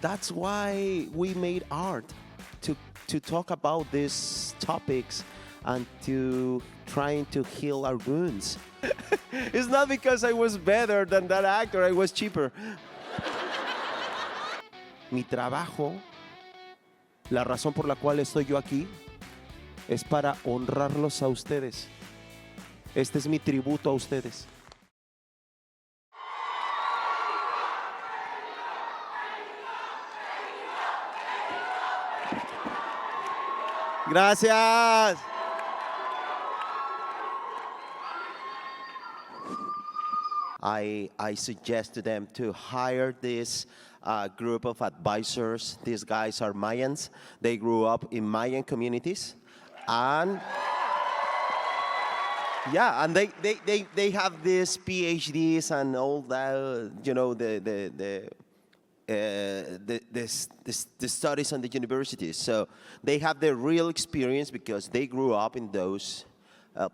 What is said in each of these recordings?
that's why we made art, to talk about these topics and to trying to heal our wounds. It's not because I was better than that actor, I was cheaper. Mi trabajo, la razón por la cual estoy yo aquí, es para honrarlos a ustedes. Este es mi tributo a ustedes. Gracias. I suggest to them to hire this group of advisors. These guys are Mayans. They grew up in Mayan communities. And yeah, and they have these PhDs and all that, you know, the studies on the universities. So they have the real experience because they grew up in those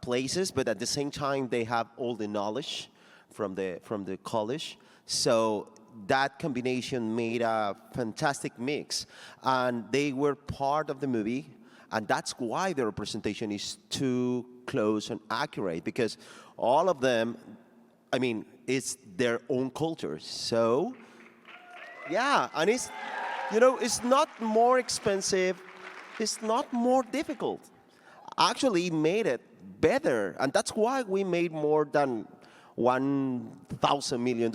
places, but at the same time they have all the knowledge from the college. So that combination made a fantastic mix, and they were part of the movie, and that's why the representation is too close and accurate, because all of them, I mean, it's their own culture. So yeah, and it's, you know, it's not more expensive, it's not more difficult. Actually, it made it better, and that's why we made more than $1,000 million,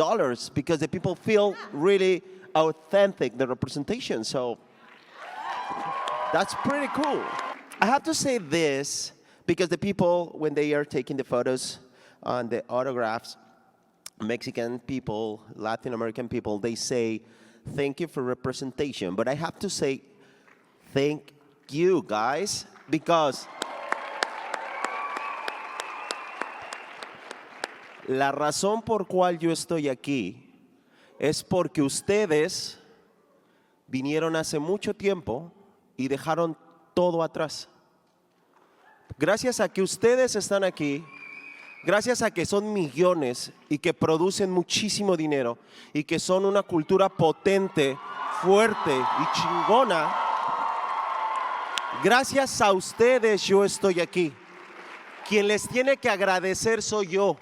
because the people feel really authentic, the representation. So that's pretty cool. I have to say this, because the people, when they are taking the photos and the autographs, Mexican people, Latin American people, they say, thank you for representation. But I have to say, thank you, guys, because la razón por cual yo estoy aquí es porque ustedes vinieron hace mucho tiempo y dejaron todo atrás. Gracias a que ustedes están aquí, gracias a que son millones y que producen muchísimo dinero y que son una cultura potente, fuerte y chingona, gracias a ustedes yo estoy aquí. Quien les tiene que agradecer soy yo.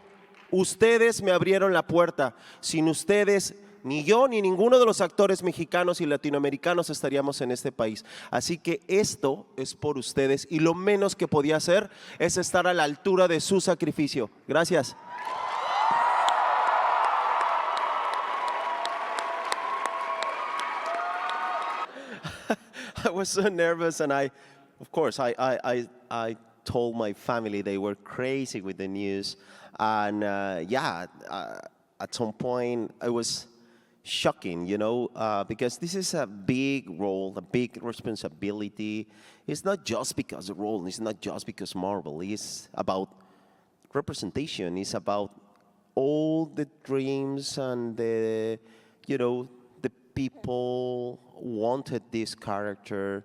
Ustedes me abrieron la puerta. Sin ustedes, ni yo ni ninguno de los actores mexicanos y latinoamericanos estaríamos en este país. Así que esto es por ustedes, y lo menos que podía hacer es estar a la altura de su sacrificio. Gracias. I was so nervous, and of course, I told my family. They were crazy with the news. And yeah, at some point it was shocking, you know, because this is a big role, a big responsibility. It's not just because the role, it's not just because Marvel. It's about representation. It's about all the dreams and the, you know, the people wanted this character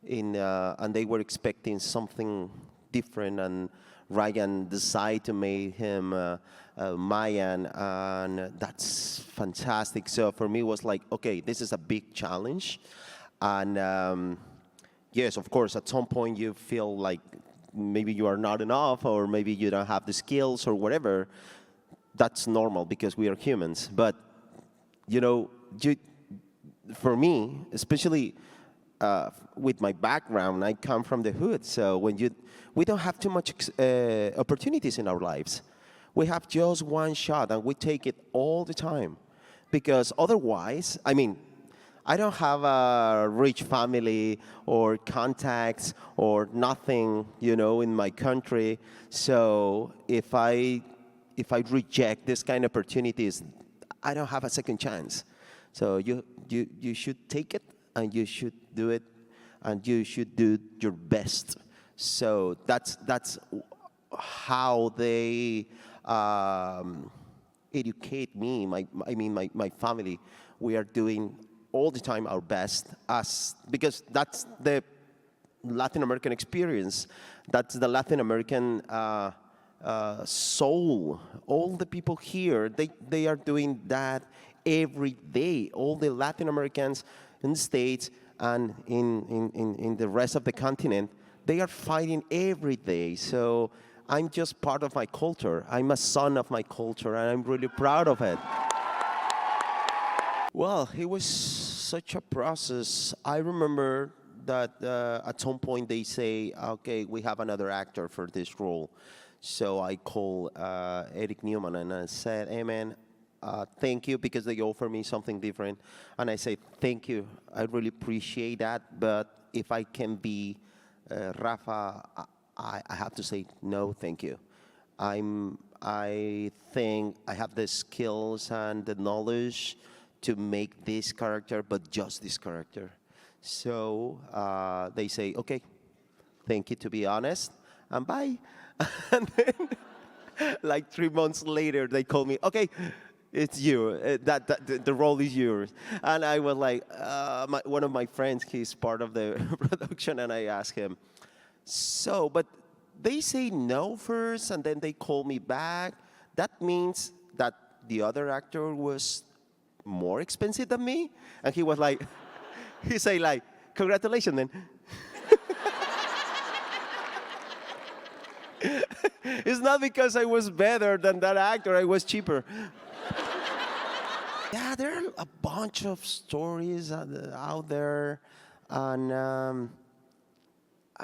in, and they were expecting something different, and Ryan decided to make him Mayan, and that's fantastic. So for me, it was like, okay, this is a big challenge. And yes, of course, at some point you feel like maybe you are not enough, or maybe you don't have the skills or whatever. That's normal because we are humans. But, you know, for me, especially with my background, I come from the hood. So we don't have too much opportunities in our lives. We have just one shot, and we take it all the time. Because otherwise, I mean, I don't have a rich family or contacts or nothing, you know, in my country. So if I reject this kind of opportunities, I don't have a second chance. So you should take it, and you should do it, and you should do your best. So that's how they educate me. My family. We are doing all the time our best, because that's the Latin American experience. That's the Latin American soul. All the people here, they are doing that every day. All the Latin Americans, in the States and in the rest of the continent, they are fighting every day. So I'm just part of my culture. I'm a son of my culture, and I'm really proud of it. Well, it was such a process. I remember that at some point they say, okay, we have another actor for this role. So I called Eric Newman and I said, hey man, thank you, because they offered me something different. And I said, thank you, I really appreciate that, but if I can be Rafa, I have to say no, thank you. I think I have the skills and the knowledge to make this character, but just this character. So they say, okay, thank you, to be honest, and bye. And then, like 3 months later, they call me, okay, it's you, the role is yours. And I was like, one of my friends, he's part of the production, and I asked him, so, but they say no first, and then they call me back. That means that the other actor was more expensive than me? And he was like, he said like, congratulations then. It's not because I was better than that actor, I was cheaper. Yeah, there are a bunch of stories out there, and I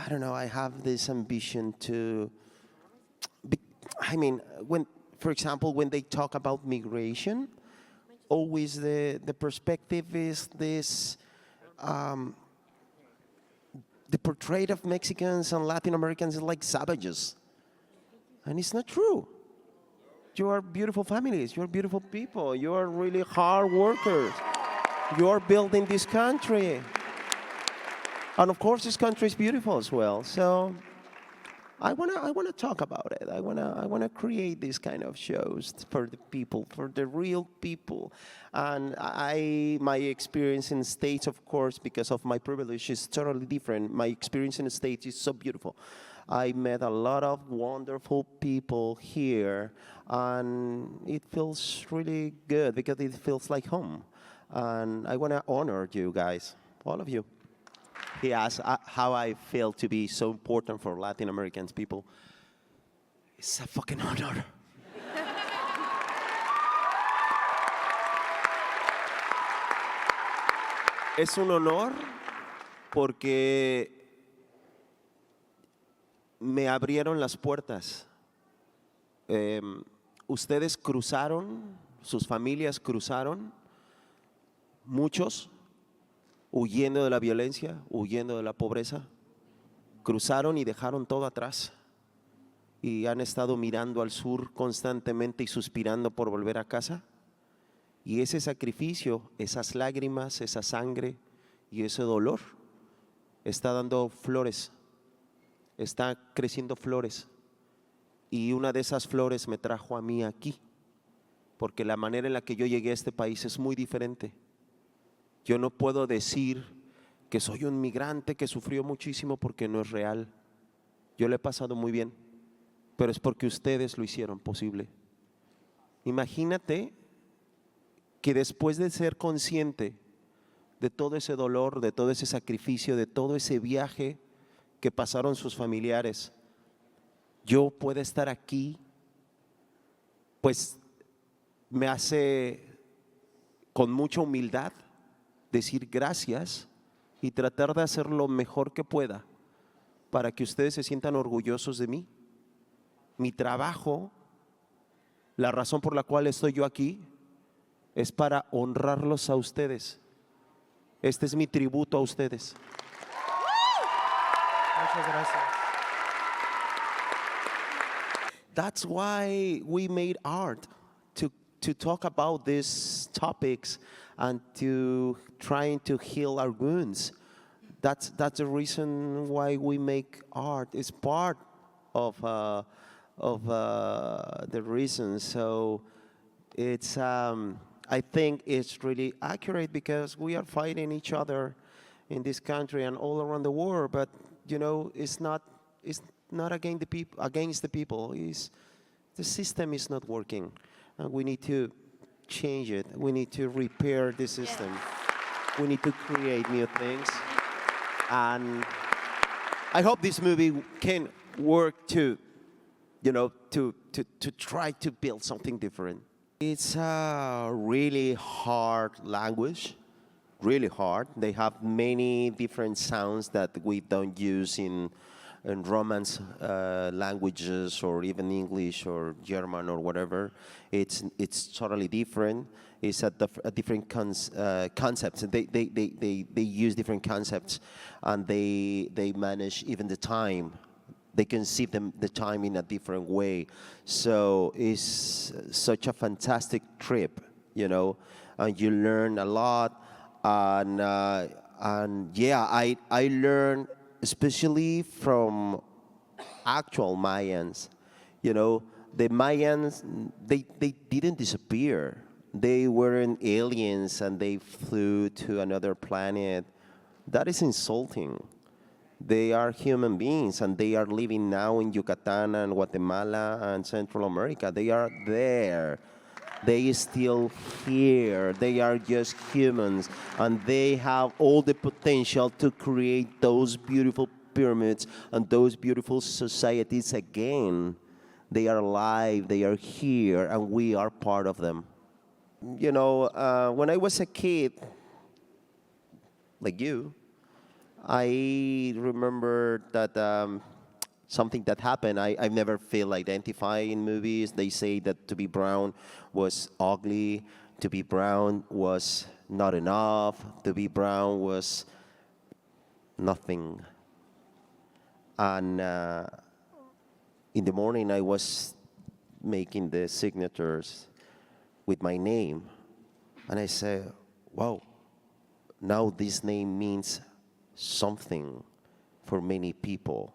don't know, I have this ambition to, I mean, when, for example, when they talk about migration, always the perspective is this, the portrait of Mexicans and Latin Americans is like savages. And it's not true. You are beautiful families, you're beautiful people, you are really hard workers. You are building this country. And of course, this country is beautiful as well. So I wanna talk about it. I wanna create these kind of shows for the people, for the real people. And my experience in the States, of course, because of my privilege, is totally different. My experience in the States is so beautiful. I met a lot of wonderful people here, and it feels really good because it feels like home. And I wanna honor you guys, all of you. He asked how I feel to be so important for Latin Americans people. It's a fucking honor. Es un honor porque me abrieron las puertas. Ustedes cruzaron, sus familias cruzaron, muchos, huyendo de la violencia, huyendo de la pobreza, cruzaron y dejaron todo atrás. Y han estado mirando al sur constantemente y suspirando por volver a casa. Y ese sacrificio, esas lágrimas, esa sangre y ese dolor está dando flores, está creciendo flores. Y una de esas flores me trajo a mí aquí, porque la manera en la que yo llegué a este país es muy diferente. Yo no puedo decir que soy un migrante que sufrió muchísimo porque no es real. Yo lo he pasado muy bien, pero es porque ustedes lo hicieron posible. Imagínate que después de ser consciente de todo ese dolor, de todo ese sacrificio, de todo ese viaje que pasaron sus familiares, yo pueda estar aquí, pues me hace con mucha humildad decir gracias y tratar de hacer lo mejor que pueda para que ustedes se sientan orgullosos de mí. Mi trabajo, la razón por la cual estoy yo aquí, es para honrarlos a ustedes. Este es mi tributo a ustedes. Muchas gracias. That's why we made art, to talk about these topics and to trying to heal our wounds. That's the reason why we make art. It's part of the reason. So it's I think it's really accurate because we are fighting each other in this country and all around the world. But you know, it's not against the people. It's the system is not working, and we need to change it. We need to repair the system. We need to create new things. And I hope this movie can work to try to build something different. It's a really hard language, really hard. They have many different sounds that we don't use in Romance languages or even English or German or whatever. It's totally different. It's a different concepts. They use different concepts, and they manage even the time. They conceive the time in a different way. So it's such a fantastic trip, and you learn a lot. And yeah, I learned especially from actual Mayans. The Mayans, they didn't disappear. They weren't aliens and they flew to another planet. That is insulting. They are human beings, and they are living now in Yucatan and Guatemala and Central America. They are there. They still here. They are just humans, and they have all the potential to create those beautiful pyramids and those beautiful societies again. They are alive. They are here, and we are part of them. When I was a kid, like you, I remember that something that happened. I've never feel identified in movies. They say that to be brown was ugly, to be brown was not enough, to be brown was nothing. And in the morning, I was making the signatures with my name, and I said, wow, now this name means something for many people.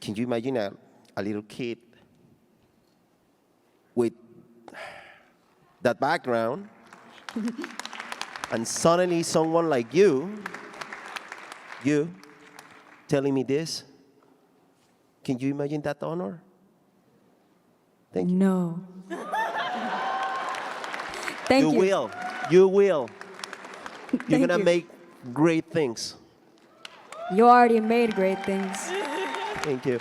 Can you imagine a little kid with that background and suddenly someone like you telling me this? Can you imagine that honor? Thank you. No. Thank you. You will. You will. You're Thank going to you. make great things. You already made great things. Thank you.